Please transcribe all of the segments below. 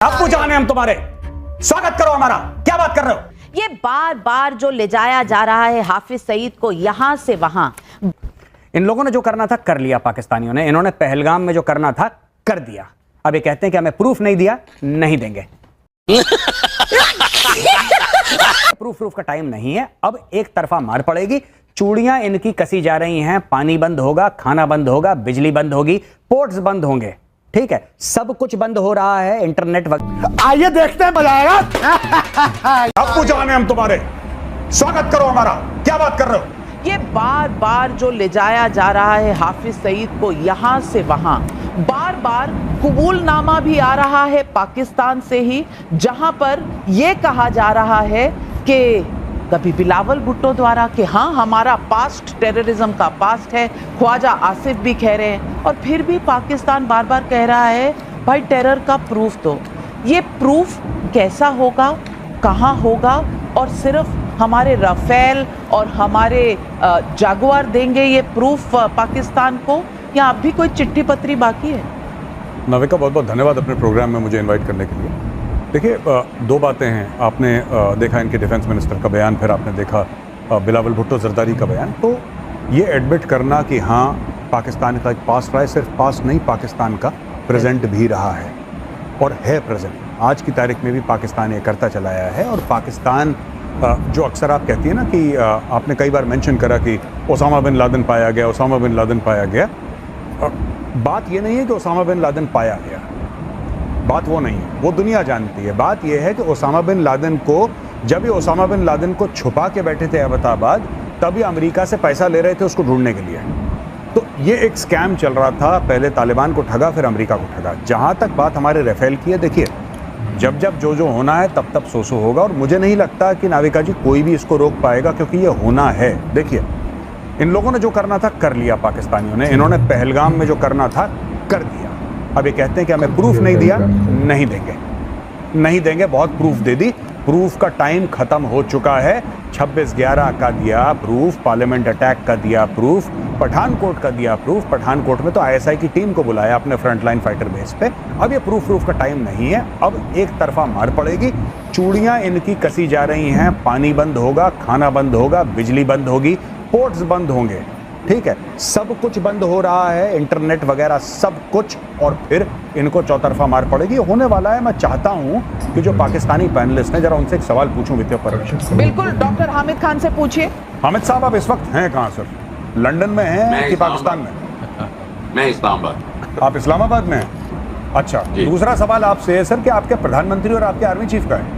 अब्बू जान है हम तुम्हारे, स्वागत करो हमारा। क्या बात कर रहे हो? ये बार बार जो ले जाया जा रहा है हाफिज सईद को यहां से वहां। इन लोगों ने जो करना था कर लिया पाकिस्तानियों ने। इन्होंने पहलगाम में जो करना था कर दिया। अब ये कहते हैं कि हमें प्रूफ नहीं दिया, नहीं देंगे। प्रूफ का टाइम नहीं है। अब एक तरफा मार पड़ेगी। चूड़ियां इनकी कसी जा रही हैं। पानी बंद होगा, खाना बंद होगा, बिजली बंद होगी, पोर्ट्स बंद होंगे। ठीक है, सब कुछ बंद हो रहा है, इंटरनेट आइए देखते हैं, मजा आएगा। अब्बू जान है हम तुम्हारे, स्वागत करो हमारा। क्या बात कर रहे हो? ये बार बार जो ले जाया जा रहा है हाफिज सईद को यहां से वहां, बार बार कबूलनामा भी आ रहा है पाकिस्तान से ही, जहां पर यह कहा जा रहा है कि कभी बिलावल भुट्टो द्वारा कि हाँ हमारा पास्ट टेररिज्म का पास्ट है, ख्वाजा आसिफ भी कह रहे हैं, और फिर भी पाकिस्तान बार बार कह रहा है भाई टेरर का प्रूफ दो। ये प्रूफ कैसा होगा, कहाँ होगा, और सिर्फ हमारे राफेल और हमारे जागुआर देंगे ये प्रूफ पाकिस्तान को, या अब भी कोई चिट्ठी पत्री बाकी है? नाविका, बहुत बहुत धन्यवाद अपने प्रोग्राम में मुझे इनवाइट करने के लिए। देखिए, दो बातें हैं। आपने देखा इनके डिफेंस मिनिस्टर का बयान, फिर आपने देखा बिलावल भुट्टो जरदारी का बयान। तो ये एडमिट करना कि हाँ पाकिस्तान का एक पास्ट रहा है, सिर्फ पास्ट नहीं, पाकिस्तान का प्रेजेंट भी रहा है और है प्रेजेंट। आज की तारीख में भी पाकिस्तान ये करता चला आया है। और पाकिस्तान जो अक्सर आप कहती है ना कि आपने कई बार मेंशन करा कि ओसामा बिन लादेन पाया गया, ओसामा बिन लादेन पाया गया। बात ये नहीं है कि ओसामा बिन लादेन पाया गया, बात वो नहीं है, वो दुनिया जानती है। बात यह है कि ओसामा बिन लादेन को, जब ये ओसामा बिन लादेन को छुपा के बैठे थे अहमदाबाद, तब ये अमेरिका से पैसा ले रहे थे उसको ढूंढने के लिए। तो ये एक स्कैम चल रहा था, पहले तालिबान को ठगा, फिर अमेरिका को ठगा। जहाँ तक बात हमारे राफेल की है, देखिए जब जब जो होना है तब तब सो होगा, और मुझे नहीं लगता कि नाविका जी कोई भी इसको रोक पाएगा, क्योंकि ये होना है। देखिए, इन लोगों ने जो करना था कर लिया पाकिस्तानियों ने। इन्होंने पहलगाम में जो करना था कर दिया। अब ये कहते हैं कि हमें प्रूफ नहीं दिया, नहीं देंगे, नहीं देंगे। बहुत प्रूफ दे दी, प्रूफ का टाइम खत्म हो चुका है। 26/11 का दिया प्रूफ, पार्लियामेंट अटैक का दिया प्रूफ, पठानकोट का दिया प्रूफ। पठानकोट में तो ISI की टीम को बुलाया अपने फ्रंटलाइन फाइटर बेस पे। अब ये प्रूफ का टाइम नहीं है। अब एक तरफा मार पड़ेगी। चूड़ियां इनकी कसी जा रही हैं। पानी बंद होगा, खाना बंद होगा, बिजली बंद होगी, पोर्ट्स बंद होंगे। ठीक है, सब कुछ बंद हो रहा है, इंटरनेट वगैरह सब कुछ, और फिर इनको चौतरफा मार पड़ेगी। होने वाला है। मैं चाहता हूं कि जो पाकिस्तानी पैनलिस्ट हैं, जरा उनसे एक सवाल पूछूं वित्तीय पर। बिल्कुल, डॉक्टर हामिद खान से पूछिए। हामिद साहब, आप इस वक्त हैं कहाँ सर? लंदन में हैं कि पाकिस्तान में? मैं इस्लामाबाद। आप इस्लामाबाद में हैं? अच्छा। दूसरा सवाल आपसे है सर कि आपके प्रधानमंत्री और आपके आर्मी चीफ का है?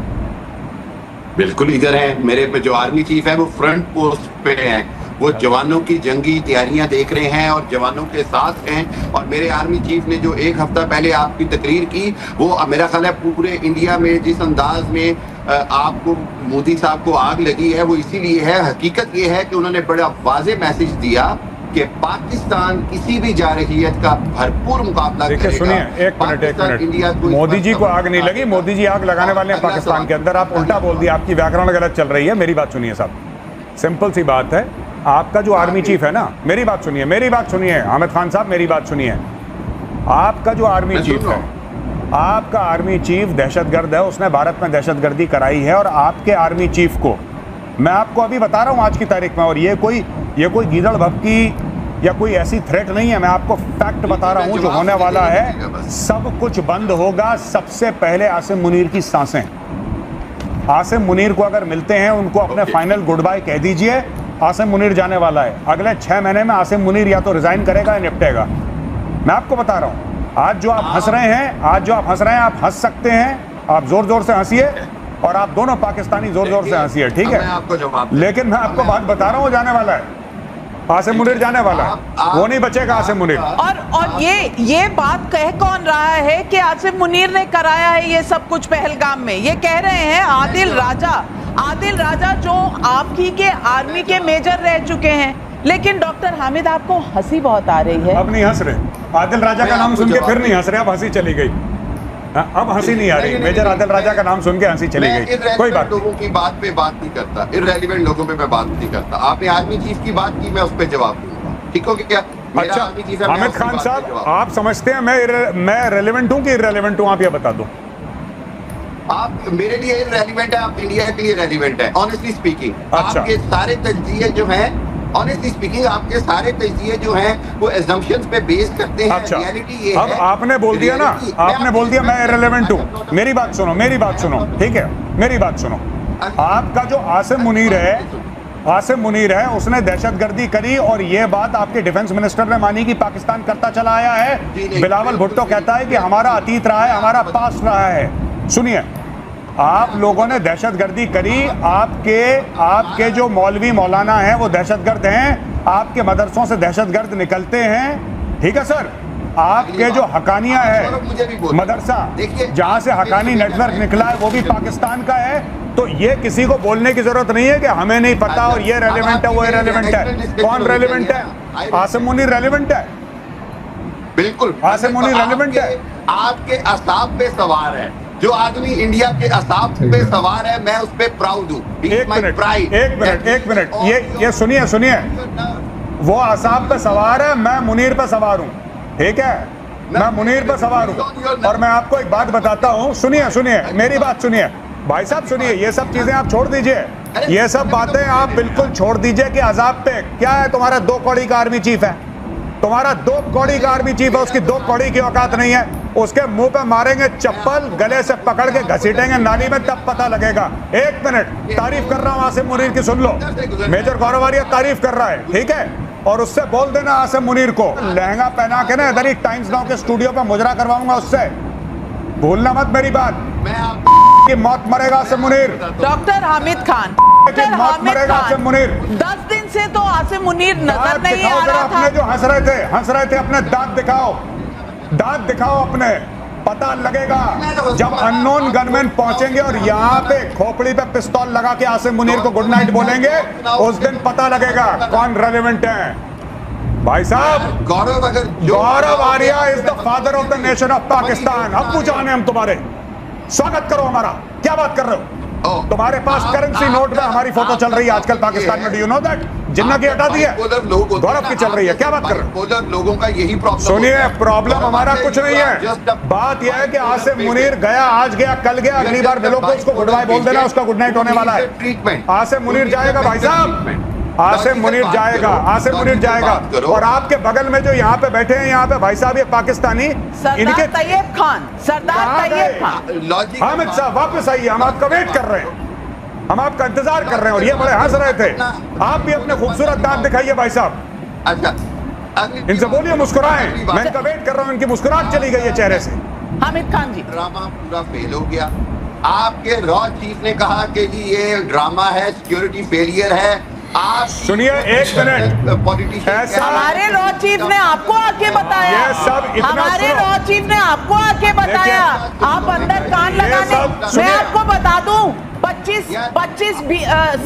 बिल्कुल इधर है। मेरे पे जो आर्मी चीफ है वो फ्रंट पोस्ट पे हैं। वो जवानों की जंगी तैयारियां देख रहे हैं और जवानों के साथ हैं। और मेरे आर्मी चीफ ने जो एक हफ्ता पहले आपकी तकरीर की, वो मेरा ख्याल है पूरे इंडिया में जिस अंदाज में आपको मोदी साहब को आग लगी है, वो इसीलिए है। हकीकत ये है कि उन्होंने बड़ा वाज़े मैसेज दिया कि पाकिस्तान किसी भी जारहियत का भरपूर मुकाबला करेगा। देखिए, सुनिए, एक मिनट। मोदी जी को आग नहीं लगी, मोदी जी आग लगाने वाले हैं पाकिस्तान के अंदर। आप उल्टा बोल दिया, आपकी व्याकरण गलत चल रही है। मेरी बात सुनिए साहब, सिंपल सी बात है। आपका जो आर्मी चीफ है ना, मेरी बात सुनिए, मेरी बात सुनिए हामिद खान साहब, मेरी बात सुनिए। आपका जो आर्मी चीफ है, आपका आर्मी चीफ दहशतगर्द है, उसने भारत में दहशतगर्दी कराई है। और आपके आर्मी चीफ को मैं आपको अभी बता रहा हूं आज की तारीख में, और ये कोई गीदड़ भपकी या कोई ऐसी थ्रेट नहीं है, मैं आपको फैक्ट बता रहा हूं जो होने वाला है। सब कुछ बंद होगा। सबसे पहले आसिम मुनीर की सांसें। आसिम मुनीर को अगर मिलते हैं, उनको अपने फाइनल गुड बाय कह दीजिए। आसिम मुनीर जाने वाला है। अगले 6 महीने में आसिम मुनीर या तो रिजाइन करेगा या निपटेगा। मैं आपको बता रहा हूं। आज जो आप हंस रहे हैं, आप हंस सकते हैं, आप जोर जोर से हंसिए, और आप दोनों पाकिस्तानी जोर जोर से हंसिए, ठीक है? लेकिन मैं आपको बात बता रहा हूं, जाने वाला है आसिम मुनीर, जाने वाला है। वो नहीं बचेगा आसिम मुनीर। और ये बात कह कौन रहा है कि आसिम मुनीर ने कराया है ये सब कुछ पहलगाम में? ये कह रहे हैं आदिल राजा जो आपकी के आर्मी के मेजर रह चुके हैं। लेकिन डॉक्टर हामिद, आपको हंसी बहुत आ रही है। अब नहीं हंस रहे। आदिल राजा का नाम सुन के फिर नहीं हंस रहे, अब हंसी चली गई। अब हंसी नहीं आ रही। मेजर आदिल राजा का नाम सुन के हंसी चली गई। कोई बात लोगों की बात पे बात नहीं करता, इररेलेवेंट लोगों पे मैं बात नहीं करता। आपने आर्मी चीफ की बात की, मैं उस पर जवाब दूंगा, ठीक हो क्या? अच्छा, हामिद खान साहब, आप समझते हैं मैं रेलेवेंट हूं कि इररेलेवेंट हूं? आप ये बता दो। आप मेरे लिए रेलिवेंट है, आप इंडिया के लिए रेलिवेंट है। ऑनेस्टली स्पीकिंग अच्छा। आपके सारे तज्जिए जो हैं, ऑनेस्टली स्पीकिंग आपके सारे तज्जिए जो हैं वो एजम्पशंस पे बेस करते हैं। अच्छा, रियलिटी ये अब है, आपने बोल दिया ना, reality- आपने बोल दिया मैं इररिलेवेंट हूँ। मेरी बात सुनो, मेरी बात सुनो, ठीक है, मेरी बात सुनो। आपका जो आसिम मुनीर है, आसिम मुनीर है, उसने दहशतगर्दी करी और ये बात आपके डिफेंस मिनिस्टर ने मानी कि पाकिस्तान करता चला आया जी है। नहीं, बिलावल भुट्टो कहता है कि हमारा अतीत रहा है, हमारा पास्ट रहा है। सुनिए, आप लोगों ने दहशतगर्दी करी, आपके जो मौलवी मौलाना हैं वो दहशतगर्द हैं, आपके मदरसों से दहशतगर्द निकलते हैं, ठीक है सर। आपके जो हकानिया मुझे भी है बोलो। मदरसा, देखिए, जहां से हकानी नेटवर्क निकला है वो भी पाकिस्तान का है। तो ये किसी को बोलने की जरूरत नहीं है कि हमें नहीं पता और ये रेलिवेंट है वो रेलिवेंट है। कौन रेलिवेंट है? आसिम मुनीर रेलिवेंट है। बिल्कुल आसिम मुनीर relevant है। आपके असाब पे सवार है। जो आदमी इंडिया के असाब पे सवार है, मैं उस पे प्राउड हूँ। एक मिनट, ये सुनिए, वो असाब पे सवार है, मैं मुनीर पे सवार हूँ, ठीक है, मैं मुनीर पे सवार हूँ। और मैं आपको एक बात बताता हूँ, सुनिए, मेरी बात सुनिए भाई साहब, सुनिए, ये सब चीजें आप छोड़ दीजिए, ये सब बातें आप बिल्कुल छोड़ दीजिए कि अजाब पे क्या है। तुम्हारा 2 कौड़ी का आर्मी चीफ है, तुम्हारा 2 कौड़ी का आर्मी चीफ है, उसकी 2 कौड़ी की औकात नहीं है। उसके मुंह पे मारेंगे चप्पल, गले से पकड़ के घसीटेंगे नाली में, तब पता लगेगा। 1 मिनट, तारीफ कर रहा हूं आसिम मुनीर की, सुन लो। मेजर गौरव आर्या तारीफ कर रहा है, ठीक है, और उससे बोल देना आसिम मुनीर को लहंगा पहना के ना इधर ही टाइम्स नाउ के स्टूडियो पे मुजरा करवाऊंगा उससे, भूलना मत मेरी बात। मैं आप की मौत मरेगा आसिम मुनीर, डॉक्टर हामिद खान, की मौत मरेगा आसिम मुनीर। 10 दिन से तो आसिम मुनीर नजर दांत नहीं दिखाओ आ जरा रहा अपने, था। जो हंस रहे थे अपने दांत दिखाओ, दांत दिखाओ अपने, पता लगेगा जब अननोन गनमैन पहुंचेंगे और यहाँ पे खोपड़ी पे पिस्तौल लगा के आसिम मुनीर को गुड नाइट बोलेंगे, उस दिन पता लगेगा कौन रेलिवेंट है। भाई साहब, गौरव अगर Gaurav Arya is the father of the nation of Pakistan. अब्बू जान है हम तुम्हारे, स्वागत करो हमारा। क्या बात कर रहे हो? तुम्हारे पास करेंसी नोट में हमारी फोटो चल रही है आजकल पाकिस्तान में, डू यू नो दैट? जिन्ना की हटा दी है, गौरव की चल रही है। क्या बात कर रहे हो? लोगों का यही प्रॉब्लम। सुनिए, प्रॉब्लम हमारा कुछ नहीं है, बात यह है कि आसिम मुनीर गया, आज गया, कल गया, अगली बार मिलो तो उसको गुड बाय बोल देना, उसका गुड नाइट होने वाला है। ट्रीटमेंट आसिम मुनीर जाएगा भाई साहब, आसिम मुनीर जाएगा, आसिम मुनीर जाएगा। और आपके बगल में जो यहाँ पे बैठे हैं, यहाँ पे भाई साहब ये पाकिस्तानी, सरदार तैयब खान, सरदार तैयब खान, हामिद साहब वापस आइए, हम आपका वेट कर रहे हैं, हम आपका इंतजार कर रहे हैं। और ये बड़े हंस रहे थे, आप भी अपने खूबसूरत दांत दिखाइए भाई साहब, अच्छा इनसे बोलिए मुस्कुराएं, मैं इनका वेट कर रहा हूँ, इनकी मुस्कुराहट चली गई है चेहरे से। हामिद खान जी, ड्रामा पूरा फेल हो गया। आपके रॉ चीफ ने कहा कि जी ये ड्रामा है, सिक्योरिटी फेलियर है। आप सुनिए, 1 मिनट, पॉलिटिशियन ऐसा- हमारे लॉ चीफ ने आपको आके बताया, ये सब इतना हमारे सुनो। लॉ चीफ ने आपको आके बताया, आप अंदर कान ये लगाने। सब मैं सुनिए। आपको बता दूं, 25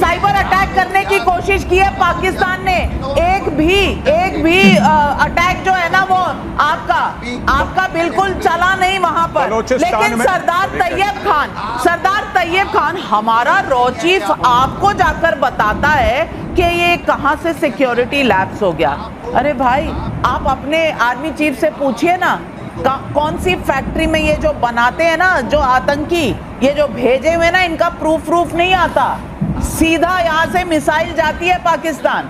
साइबर अटैक करने की कोशिश की है पाकिस्तान ने, एक भी अटैक जो है ना वो आपका बिल्कुल चला नहीं वहां पर। बलूचिस्तान लेकिन में- सरदार तैयब खान हमारा रॉ चीफ आपको जाकर बताता है कि ये कहां से सिक्योरिटी लैप्स हो गया। अरे भाई, आप अपने आर्मी चीफ से पूछिए ना, कौन सी फैक्ट्री में ये जो बनाते हैं ना, जो आतंकी ये जो भेजे हुए ना, इनका प्रूफ नहीं आता, सीधा यहाँ से मिसाइल जाती है पाकिस्तान।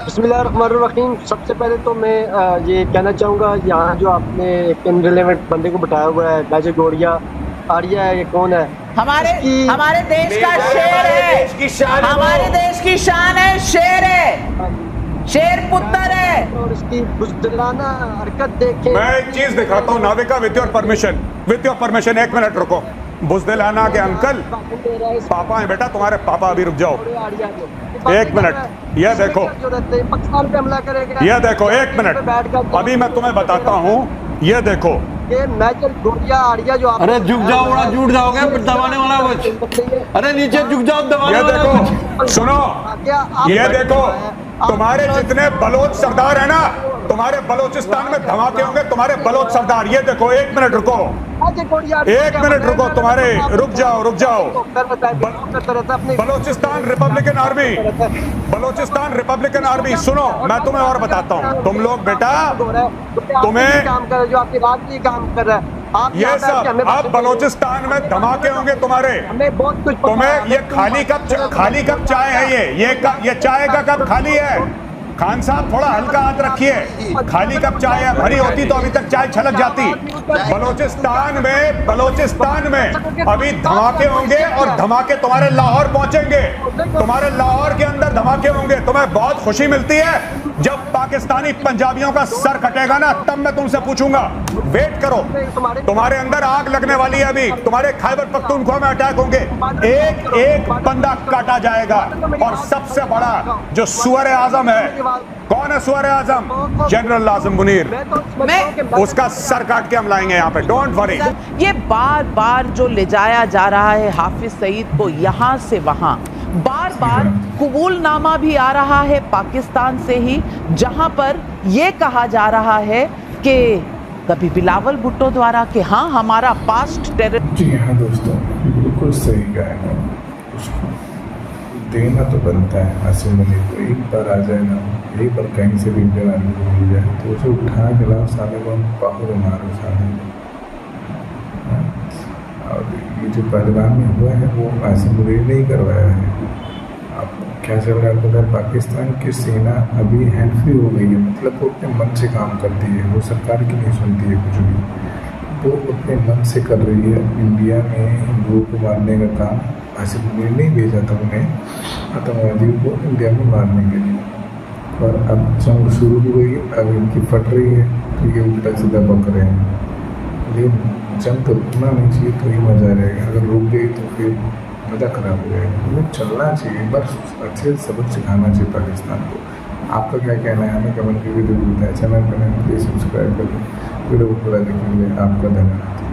बिस्मिल्लाहिर्रहमानिर्रहीम। सबसे पहले तो मैं ये कहना चाहूँगा, यहाँ जो आपने एक इनरिलेवेंट बंदे को बिठाया हुआ है, मेजर गौरव आर्या है, ये कौन है? हमारे देश का शेर है, हमारे देश की शान है, शेर है, शेर पुत्र है। और इसकी बुज़दिलाना हरकत देखे। मैं एक चीज दिखाता हूँ Navika, with your permission, 1 minute रुको। बुज़दिलाना के अंकल पापा है बेटा, तुम्हारे पापा, अभी रुक जाओ 1 मिनट, ये देखो, पाकिस्तान पे हमला करेगा। ये देखो 1 मिनट, अभी मैं तुम्हें बताता हूँ, ये देखो ये मेजर गौरव आर्या जो अरे झुक जाओ, बड़ा झूठ जाओगे, दबाने वाला कुछ। अरे नीचे झुक जाओ, दबाने ये वाला कुछ। देखो, सुनो, ये देखो, तुम्हारे जितने बलोच सरदार है ना, तुम्हारे बलोचिस्तान में धमाके होंगे, तुम्हारे बलोच सरदार। ये देखो, 1 मिनट रुको, 1 मिनट रुको, तुम्हारे रुक जाओ। बलोचिस्तान रिपब्लिकन आर्मी, सुनो, मैं तुम्हें और बताता हूँ, तुम लोग बेटा, तुम्हें काम कर रहे, जो आपकी बात नहीं काम कर रहा है, आप ये यहाँ पे आके सब हमें अब बलोचिस्तान में धमाके होंगे तुम्हारे। हमें बहुत कुछ पता तुम्हें है। ये खाली कप चाय है ये चाय का कप खाली है। खान साहब थोड़ा हल्का हाथ रखिए। खाली कप चाय है, भरी होती तो अभी तक चाय छलक जाती। बलोचिस्तान में अभी धमाके होंगे और धमाके तुम्हारे लाहौर पहुंचेंगे। तुम्हारे लाहौर के अंदर धमाके होंगे। तुम्हें बहुत खुशी मिलती है जब पाकिस्तानी पंजाबियों का सर कटेगा ना, तब मैं तुमसे पूछूंगा। वेट करो, तुम्हारे अंदर आग लगने वाली है। अभी तुम्हारे खैबर पख्तूनख्वा में अटैक होंगे। एक एक बंदा काटा जाएगा। और सबसे बड़ा जो सुअर आजम है, कौन है सुअर आजम? जनरल आजम मुनीर। उसका सर काट के हम लाएंगे यहाँ पे, डोंट वरी। ये बार बार जो ले जाया जा रहा है हाफिज सईद को यहाँ से वहाँ, बार बार कबूलनामा भी आ रहा है पाकिस्तान से ही, जहां पर यह कहा जा रहा है कि कभी बिलावल भुट्टो द्वारा कि हाँ हमारा पास्ट टेरर। जी हाँ दोस्तों, बिल्कुल सही कहा है। उसको देना तो बनता है आसिम मुनीर को। एक बार आ जाए ना, एक बार कहीं से भी इंडियन आर्मी को मिल जाए तो उसे उठा के लाओ, साले को हम पाहुर मारो साले को। और ये जो पहलगाम में हुआ है वो आसिम मुनीर ने ही करवाया है। अब क्या चल रहा है आपको पता है? पाकिस्तान की सेना अभी हैंड फ्री हो गई है, मतलब वो अपने मन से काम करती है, वो सरकार की नहीं सुनती है कुछ भी। वो अपने मन से कर रही है। इंडिया में हिंदुओं को मारने का काम आसिम मुनीर ने भेजा था उन्हें, आतंकवादियों को इंडिया में मारने के लिए। और अब जंग शुरू हो गई है, अब इनकी फट रही है तो ये उल्टा सीधा बक रहे हैं। लेकिन जंग तो रुकना नहीं चाहिए तो ही मज़ा रहेगा। अगर रुक गई तो फिर मज़ा ख़राब हो जाएगा। हमें चलना चाहिए, बस अच्छे से सबक सिखाना चाहिए पाकिस्तान को। आपका क्या कहना है हमें कमेंट करके वीडियो बताएं। चैनल पर प्लीज़ सब्सक्राइब करें। वीडियो को पूरा देखने के लिए आपका धन्यवाद।